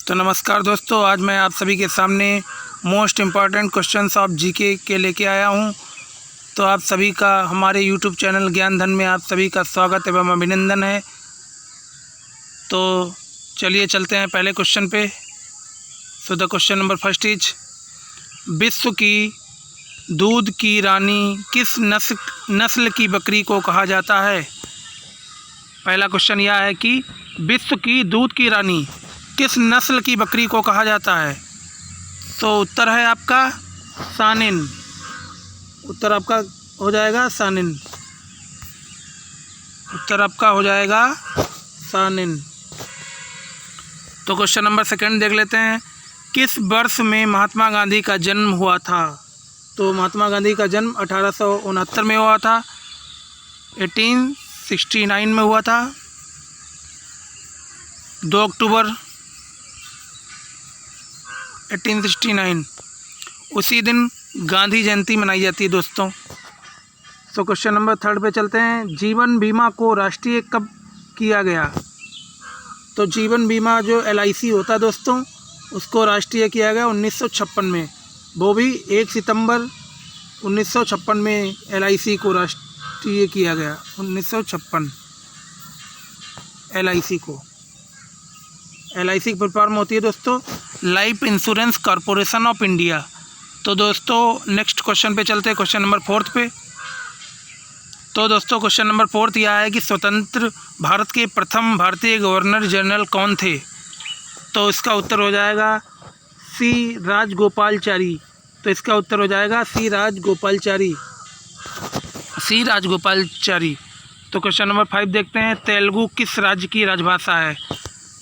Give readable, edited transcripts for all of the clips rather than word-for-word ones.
तो नमस्कार दोस्तों, आज मैं आप सभी के सामने most important questions of GK के लेके आया हूं। तो आप सभी का हमारे यूट्यूब चैनल ज्ञान धन में आप सभी का स्वागत एवं अभिनंदन है। तो चलिए चलते हैं पहले क्वेश्चन पे। So the question number first is, विश्व की दूध की रानी किस नस्ल की बकरी को कहा जाता है। पहला क्वेश्चन यह है कि विश्व की दूध की रानी किस नस्ल की बकरी को कहा जाता है। तो उत्तर है आपका सानिन। उत्तर आपका हो जाएगा सानिन। उत्तर आपका हो जाएगा सानिन। तो क्वेश्चन नंबर सेकंड देख लेते हैं, किस वर्ष में महात्मा गांधी का जन्म हुआ था। तो महात्मा गांधी का जन्म 1869 में हुआ था, 1869 में हुआ था, 2 अक्टूबर 1869। उसी दिन गांधी जयंती मनाई जाती है दोस्तों। तो क्वेश्चन नंबर थर्ड पे चलते हैं, जीवन बीमा को राष्ट्रीय कब किया गया। तो जीवन बीमा जो LIC होता है दोस्तों, उसको राष्ट्रीय किया गया 1956 में। वो भी 1 सितंबर 1956 में LIC को राष्ट्रीय किया गया। 1956 LIC को। LIC की फुल फॉर्म होती है दोस्तों life insurance corporation of India. तो दोस्तों नेक्स्ट क्वेश्चन पे चलते हैं, क्वेश्चन नंबर फोर्थ पे। तो दोस्तों क्वेश्चन नंबर फोर्थ यह है कि स्वतंत्र भारत के प्रथम भारतीय गवर्नर जनरल कौन थे। तो इसका उत्तर हो जाएगा C राजगोपालचारी। तो इसका उत्तर हो जाएगा C राजगोपालचारी। C राजगोपालचारी। तो क्वेश्चन नंबर 5 देखते हैं, तेलुगु किस राज्य की राजभाषा है।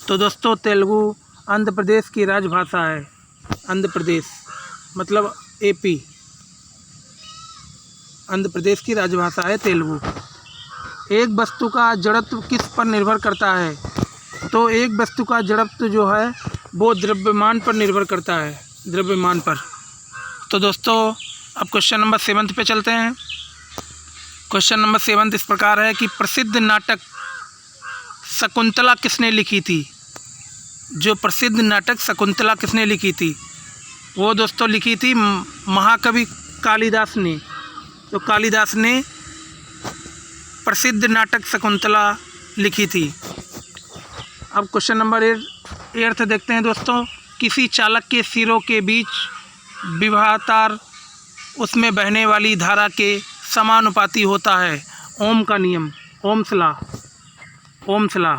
तो दोस्तों तेलुगु आंध्र प्रदेश की राजभाषा है। आंध्र प्रदेश मतलब AP, आंध्र प्रदेश की राजभाषा है तेलुगु। एक वस्तु का जड़त्व किस पर निर्भर करता है। तो एक वस्तु का जड़त्व जो है वो द्रव्यमान पर निर्भर करता है, द्रव्यमान पर। तो दोस्तों अब क्वेश्चन नंबर 7 पे चलते हैं। क्वेश्चन नंबर 7 इस प्रकार है कि प्रसिद्ध नाटक शकुंतला किसने लिखी थी। जो प्रसिद्ध नाटक शकुंतला किसने लिखी थी, वो दोस्तों लिखी थी महाकवि कालिदास ने। तो कालिदास ने प्रसिद्ध नाटक शकुंतला लिखी थी। अब क्वेश्चन नंबर 8 देखते हैं दोस्तों, किसी चालक के सिरों के बीच विभातार उसमें बहने वाली धारा के समानुपाती होता है। ओम का नियम, Ohm's law. Ohm's law,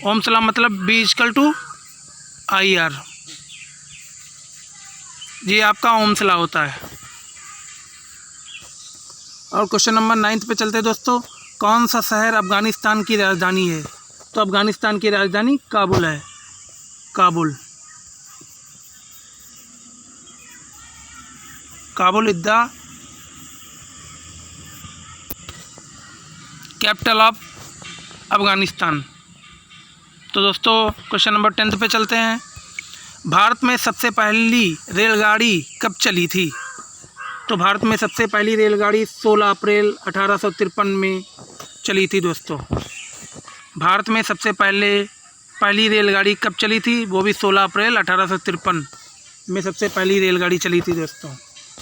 Ohm's law मतलब B = IR। ये आपका ओम्स लॉ होता है। और क्वेश्चन नंबर 9 पे चलते हैं दोस्तों, कौन सा शहर अफ़गानिस्तान की राजधानी है। तो अफ़गानिस्तान की राजधानी काबुल है। Kabul. Kabul is the capital of Afghanistan. तो दोस्तों क्वेश्चन नंबर 10 पे चलते हैं, भारत में सबसे पहली रेलगाड़ी कब चली थी। तो भारत में सबसे पहली रेलगाड़ी 16 अप्रैल 1853 में चली थी दोस्तों। भारत में सबसे पहली रेलगाड़ी कब चली थी, वो भी 16 अप्रैल 1853 में सबसे पहली रेलगाड़ी चली थी दोस्तों।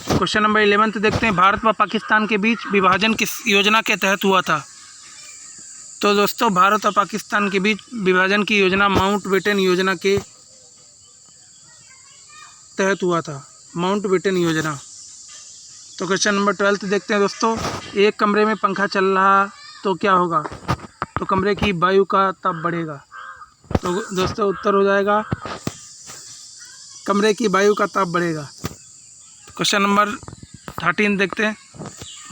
क्वेश्चन नंबर 11 देखते हैं, भारत व पाकिस्तान के बीच विभाजन किस योजना के तहत हुआ था। तो दोस्तों भारत और पाकिस्तान के बीच विभाजन की योजना माउंटबेटन योजना के तहत हुआ था। माउंटबेटन योजना। तो क्वेश्चन नंबर 12 देखते हैं दोस्तों, एक कमरे में पंखा चल रहा तो क्या होगा। तो कमरे की वायु का ताप बढ़ेगा। तो दोस्तों उत्तर हो जाएगा कमरे की वायु का ताप बढ़ेगा। क्वेश्चन नंबर 13 देखते हैं,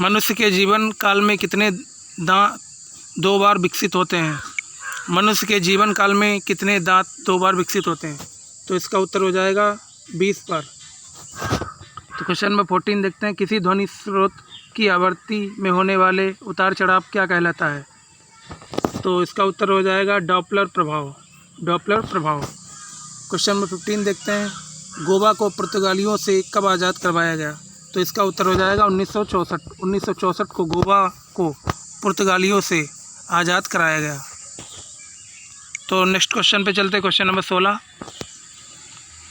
मनुष्य के जीवन काल में कितने दांत 2 बार विकसित होते हैं। मनुष्य के जीवन काल में कितने दांत 2 बार विकसित होते हैं। तो इसका उत्तर हो जाएगा 20 बार। तो क्वेश्चन नंबर 14 देखते हैं, किसी ध्वनि स्रोत की आवृत्ति में होने वाले उतार चढ़ाव क्या कहलाता है। तो इसका उत्तर हो जाएगा डॉपलर प्रभाव। डॉपलर प्रभाव। क्वेश्चन नंबर 15 देखते हैं, गोवा को पुर्तगालियों से कब आज़ाद करवाया गया। तो इसका उत्तर हो जाएगा 1964। 1964 को गोवा को पुर्तगालियों से आज़ाद कराया गया। तो नेक्स्ट क्वेश्चन पे चलते हैं, क्वेश्चन नंबर 16।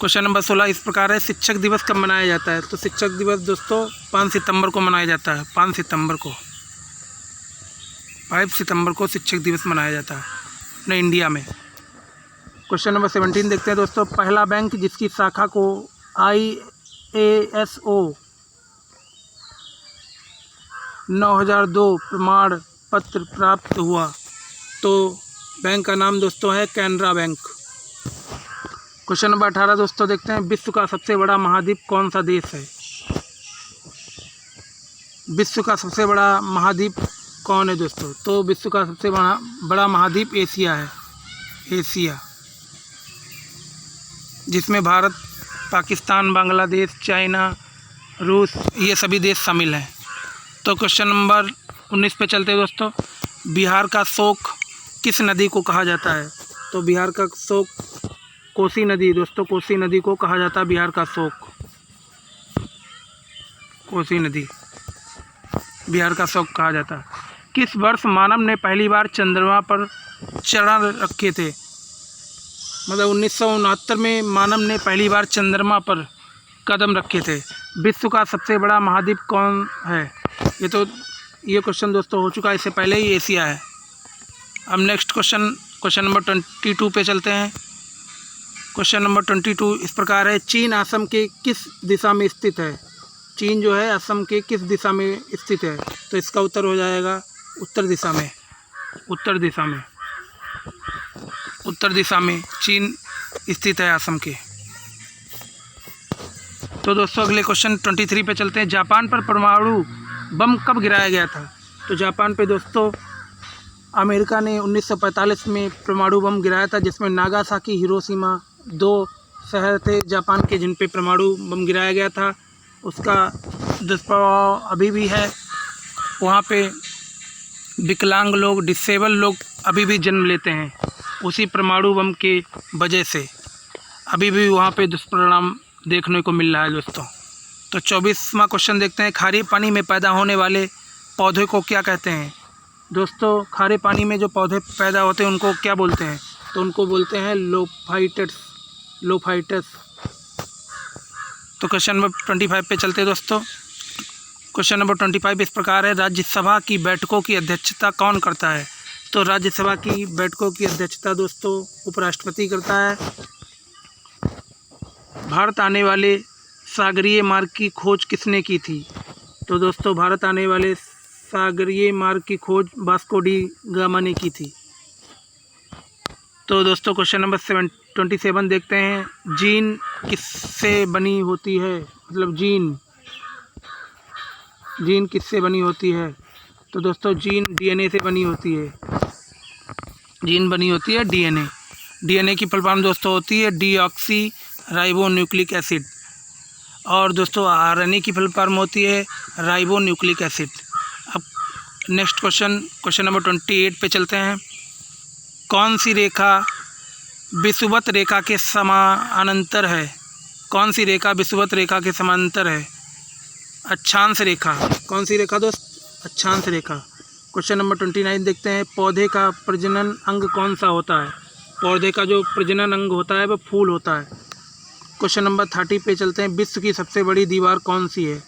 क्वेश्चन नंबर 16 इस प्रकार है, शिक्षक दिवस कब मनाया जाता है? तो शिक्षक दिवस दोस्तों 5 सितंबर को मनाया जाता है। 5 सितंबर को शिक्षक दिवस मनाया जाता है अपने इंडिया में। क्वेश्चन नंबर 17 देखते हैं दोस्तों। पहला बैंक जिसकी शाखा को IASO 9002 प्रमाण पत्र प्राप्त हुआ, तो बैंक का नाम दोस्तों है कैनरा बैंक। क्वेश्चन नंबर 18 दोस्तों देखते हैं। विश्व का सबसे बड़ा महाद्वीप कौन सा देश है? विश्व का सबसे बड़ा महाद्वीप कौन है दोस्तों? तो विश्व का सबसे बड़ा महाद्वीप एशिया है। एशिया, जिसमें भारत, पाकिस्तान, बांग्लादेश, चाइना, रूस, ये सभी देश शामिल हैं। तो क्वेश्चन नंबर 19 पे चलते हैं दोस्तों। बिहार का शोक किस नदी को कहा जाता है? तो बिहार का शोक कोसी नदी दोस्तों, कोसी नदी को कहा जाता है बिहार का शोक। कोसी नदी बिहार का शोक कहा जाता है। किस वर्ष मानव ने पहली बार चंद्रमा पर चरण रखे थे? मतलब 1969 में मानव ने पहली बार चंद्रमा पर कदम रखे थे। विश्व का सबसे बड़ा महाद्वीप कौन है? ये क्वेश्चन दोस्तों हो चुका है, इससे पहले ही एशिया है। अब नेक्स्ट क्वेश्चन नंबर 22 पे चलते हैं। क्वेश्चन नंबर 22 इस प्रकार है। चीन असम के किस दिशा में स्थित है? चीन जो है असम के किस दिशा में स्थित है? तो इसका उत्तर हो जाएगा उत्तर दिशा में। उत्तर दिशा में चीन स्थित है असम के। तो दोस्तों अगले क्वेश्चन 23 पे चलते हैं। जापान पर परमाणु बम कब गिराया गया था? तो जापान पे दोस्तों अमेरिका ने 1945 में परमाणु बम गिराया था, जिसमें नागासाकी, हिरोशिमा 2 शहर थे जापान के जिन पे परमाणु बम गिराया गया था। उसका दुष्प्रभाव अभी भी है। वहाँ पे विकलांग लोग, डिसेबल लोग अभी भी जन्म लेते हैं उसी परमाणु बम के वजह से। अभी भी वहाँ पे दुष्परिणाम देखने को मिल रहा है दोस्तों। तो 24वां क्वेश्चन देखते हैं। खारे पानी में पैदा होने वाले पौधे को क्या कहते हैं? दोस्तों खारे पानी में जो पौधे पैदा होते हैं उनको क्या बोलते हैं? तो उनको बोलते हैं लोफाइटस। तो क्वेश्चन नंबर 25 पे चलते हैं दोस्तों। क्वेश्चन नंबर 25 इस प्रकार है। राज्यसभा की बैठकों की अध्यक्षता कौन करता है? तो राज्यसभा की बैठकों की अध्यक्षता दोस्तों उपराष्ट्रपति करता है। भारत आने वाले सागरीय मार्ग की खोज किसने की थी? तो दोस्तों भारत आने वाले सागरीय मार्ग की खोज वास्को डी गामा ने की थी। तो दोस्तों क्वेश्चन नंबर 27 देखते हैं। जीन किससे बनी होती है? मतलब जीन किससे बनी होती है? तो दोस्तों जीन DNA से बनी होती है। जीन बनी होती है DNA। DNA की फुल फॉर्म दोस्तों होती है डीऑक्सी राइबो न्यूक्लिक एसिड। और दोस्तों RNA की फुल फॉर्म होती है राइबो न्यूक्लिक एसिड। अब नेक्स्ट क्वेश्चन नंबर 28 पे चलते हैं। कौन सी रेखा विषुवत रेखा के समानांतर है? कौन सी रेखा विषुवत रेखा के समानांतर है? अक्षांश रेखा। कौन सी रेखा दोस्त? अक्षांश रेखा। क्वेश्चन नंबर 29 देखते हैं। पौधे का प्रजनन अंग कौन सा होता है? पौधे का जो प्रजनन अंग होता है वह फूल होता है। क्वेश्चन नंबर 30 पे चलते हैं। विश्व की सबसे बड़ी दीवार कौन सी है?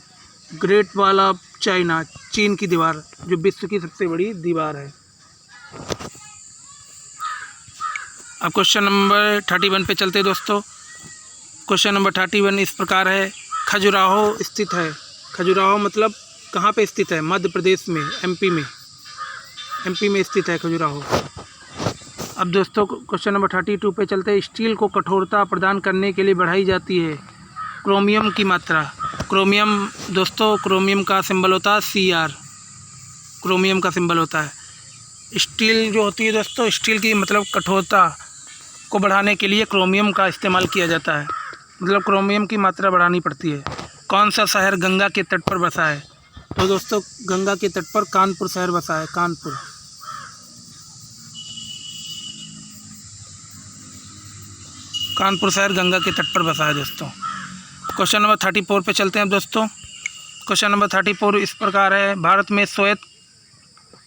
ग्रेट वॉल ऑफ चाइना, चीन की दीवार जो विश्व की सबसे बड़ी दीवार है। अब क्वेश्चन नंबर 31 पे चलते हैं दोस्तों। क्वेश्चन नंबर 31 इस प्रकार है। खजुराहो स्थित है। खजुराहो मतलब कहाँ पे स्थित है? मध्य प्रदेश में, MP में स्थित है खजुराहो। अब दोस्तों क्वेश्चन नंबर 32 पे चलते हैं। स्टील को कठोरता प्रदान करने के लिए बढ़ाई जाती है क्रोमियम की मात्रा। क्रोमियम दोस्तों, क्रोमियम का सिंबल होता है CR। क्रोमियम का सिंबल होता है। स्टील जो होती है दोस्तों, स्टील की मतलब कठोरता को बढ़ाने के लिए क्रोमियम का इस्तेमाल किया जाता है। मतलब क्रोमियम की मात्रा बढ़ानी पड़ती है। कौन सा शहर गंगा के तट पर बसा है? तो दोस्तों गंगा के तट पर कानपुर शहर बसा है। कानपुर शहर गंगा के तट पर बसा है दोस्तों। क्वेश्चन नंबर 34 पे चलते हैं दोस्तों। क्वेश्चन नंबर 34 इस प्रकार है। भारत में श्वेत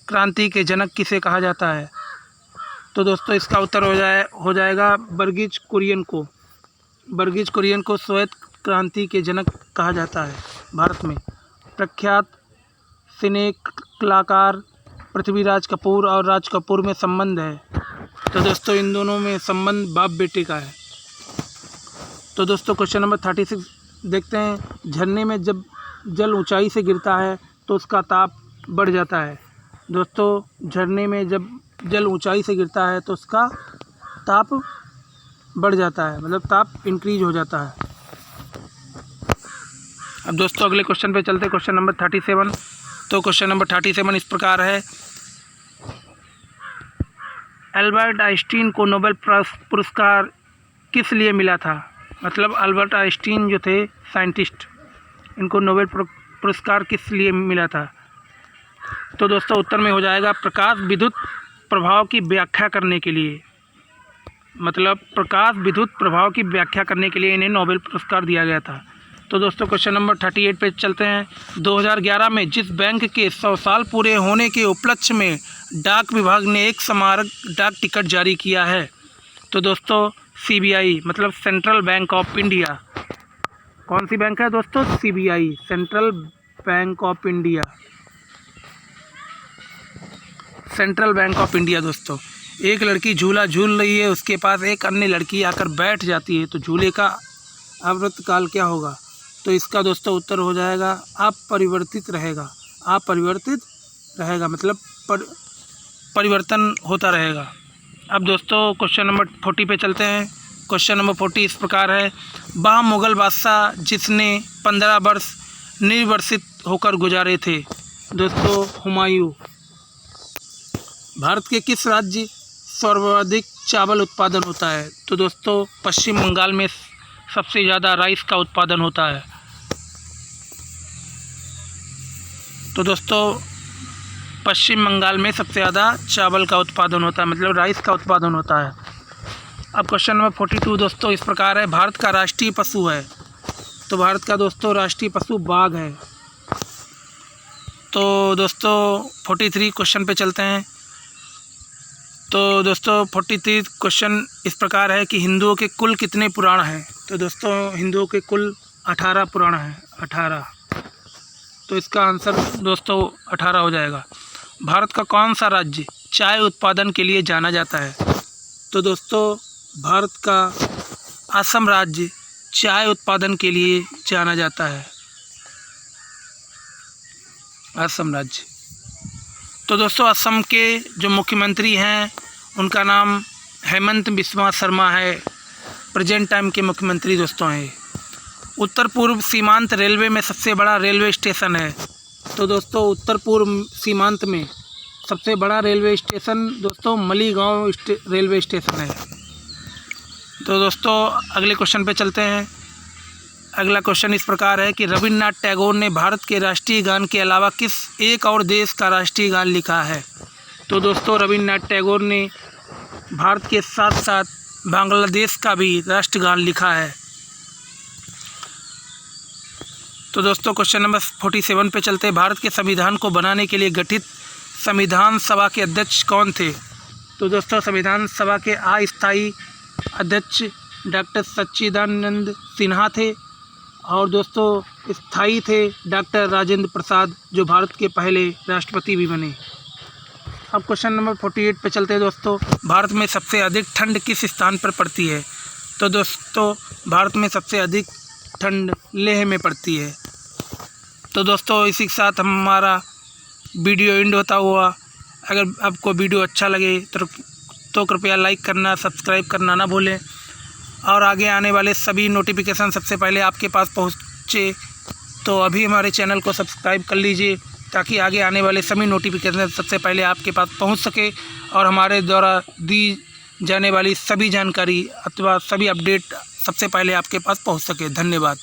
क्रांति के जनक किसे कहा जाता है? तो दोस्तों इसका उत्तर हो जाएगा वर्गीज कुरियन को श्वेत क्रांति के जनक कहा जाता है। भारत में प्रख्यात सिने कलाकार पृथ्वीराज कपूर और राज कपूर में संबंध है। तो दोस्तों इन दोनों में संबंध बाप बेटे का है। तो दोस्तों क्वेश्चन नंबर 36 देखते हैं। झरने में जब जल ऊंचाई से गिरता है तो उसका ताप बढ़ जाता है। दोस्तों झरने में जब जल ऊंचाई से गिरता है तो उसका ताप बढ़ जाता है, मतलब ताप इंक्रीज हो जाता है। अब दोस्तों अगले क्वेश्चन पे चलते हैं, क्वेश्चन नंबर 37। तो क्वेश्चन नंबर 37 इस प्रकार है। अल्बर्ट आइंस्टीन को नोबेल पुरस्कार किस लिए मिला था? मतलब अल्बर्ट आइंस्टीन जो थे साइंटिस्ट, इनको नोबेल पुरस्कार किस लिए मिला था? तो दोस्तों उत्तर में हो जाएगा प्रकाश विद्युत प्रभाव की व्याख्या करने के लिए। मतलब प्रकाश विद्युत प्रभाव की व्याख्या करने के लिए इन्हें नोबेल पुरस्कार दिया गया था। तो दोस्तों क्वेश्चन नंबर 38 पे चलते हैं। 2011 में जिस बैंक के 100 साल पूरे होने के उपलक्ष्य में डाक विभाग ने एक स्मारक डाक टिकट जारी किया है। तो दोस्तों CBI मतलब सेंट्रल बैंक ऑफ इंडिया। कौन सी बैंक है दोस्तों? CBI central bank of India, central bank of India. दोस्तों एक लड़की झूला झूल रही है, उसके पास एक अन्य लड़की आकर बैठ जाती है, तो झूले का आवर्तकाल क्या होगा? तो इसका दोस्तों उत्तर हो जाएगा अपरिवर्तित रहेगा। अपरिवर्तित रहेगा मतलब परिवर्तन होता रहेगा। अब दोस्तों क्वेश्चन नंबर 40 पे चलते हैं। क्वेश्चन नंबर 40 इस प्रकार है। वह मुग़ल बादशाह जिसने 15 वर्ष निर्वासित होकर गुजारे थे? दोस्तों हुमायूं। भारत के किस राज्य सर्वाधिक चावल उत्पादन होता है? तो दोस्तों पश्चिम बंगाल में सबसे ज़्यादा राइस का उत्पादन होता है। तो दोस्तों पश्चिम बंगाल में सबसे ज़्यादा चावल का उत्पादन होता है, मतलब राइस का उत्पादन होता है। अब क्वेश्चन नंबर 42 दोस्तों इस प्रकार है। भारत का राष्ट्रीय पशु है? तो भारत का दोस्तों राष्ट्रीय पशु बाघ है। तो दोस्तों 43 क्वेश्चन पे चलते हैं। तो दोस्तों 43 क्वेश्चन इस प्रकार है कि हिंदुओं के कुल कितने पुराण हैं? तो दोस्तों हिंदुओं के कुल 18 पुराण हैं, 18। तो इसका आंसर दोस्तों 18 हो जाएगा। भारत का कौन सा राज्य चाय उत्पादन के लिए जाना जाता है? तो दोस्तों भारत का असम राज्य चाय उत्पादन के लिए जाना जाता है, असम राज्य। तो दोस्तों असम के जो मुख्यमंत्री हैं उनका नाम हेमंत बिस्वा शर्मा है, प्रेजेंट टाइम के मुख्यमंत्री दोस्तों हैं। उत्तर पूर्व सीमांत रेलवे में सबसे बड़ा रेलवे स्टेशन है? तो दोस्तों उत्तर पूर्व सीमांत में सबसे बड़ा रेलवे स्टेशन दोस्तों मलीगांव रेलवे स्टेशन है। तो दोस्तों अगले क्वेश्चन पे चलते हैं। अगला क्वेश्चन इस प्रकार है कि रविन्द्रनाथ टैगोर ने भारत के राष्ट्रीय गान के अलावा किस एक और देश का राष्ट्रीय गान लिखा है? तो दोस्तों रविन्द्रनाथ टैगोर ने भारत के साथ साथ बांग्लादेश का भी राष्ट्रगान लिखा है। तो दोस्तों क्वेश्चन नंबर 47 पे चलते हैं। भारत के संविधान को बनाने के लिए गठित संविधान सभा के अध्यक्ष कौन थे? तो दोस्तों संविधान सभा के अस्थायी अध्यक्ष डॉक्टर सच्चिदानंद सिन्हा थे, और दोस्तों स्थायी थे डॉक्टर राजेंद्र प्रसाद, जो भारत के पहले राष्ट्रपति भी बने। अब क्वेश्चन नंबर 48 पे चलते हैं दोस्तों। भारत में सबसे अधिक ठंड किस स्थान पर पड़ती है? तो दोस्तों भारत में सबसे अधिक ठंड लेह में पड़ती है। तो दोस्तों इसी के साथ हमारा वीडियो एंड होता हुआ। अगर आपको वीडियो अच्छा लगे तो कृपया लाइक करना, सब्सक्राइब करना ना भूलें, और आगे आने वाले सभी नोटिफिकेशन सबसे पहले आपके पास पहुंचे। तो अभी हमारे चैनल को सब्सक्राइब कर लीजिए ताकि आगे आने वाले सभी नोटिफिकेशन सबसे पहले आपके पास पहुंच सके, और हमारे द्वारा दी जाने वाली सभी जानकारी अथवा सभी अपडेट सबसे पहले आपके पास पहुंच सके। धन्यवाद।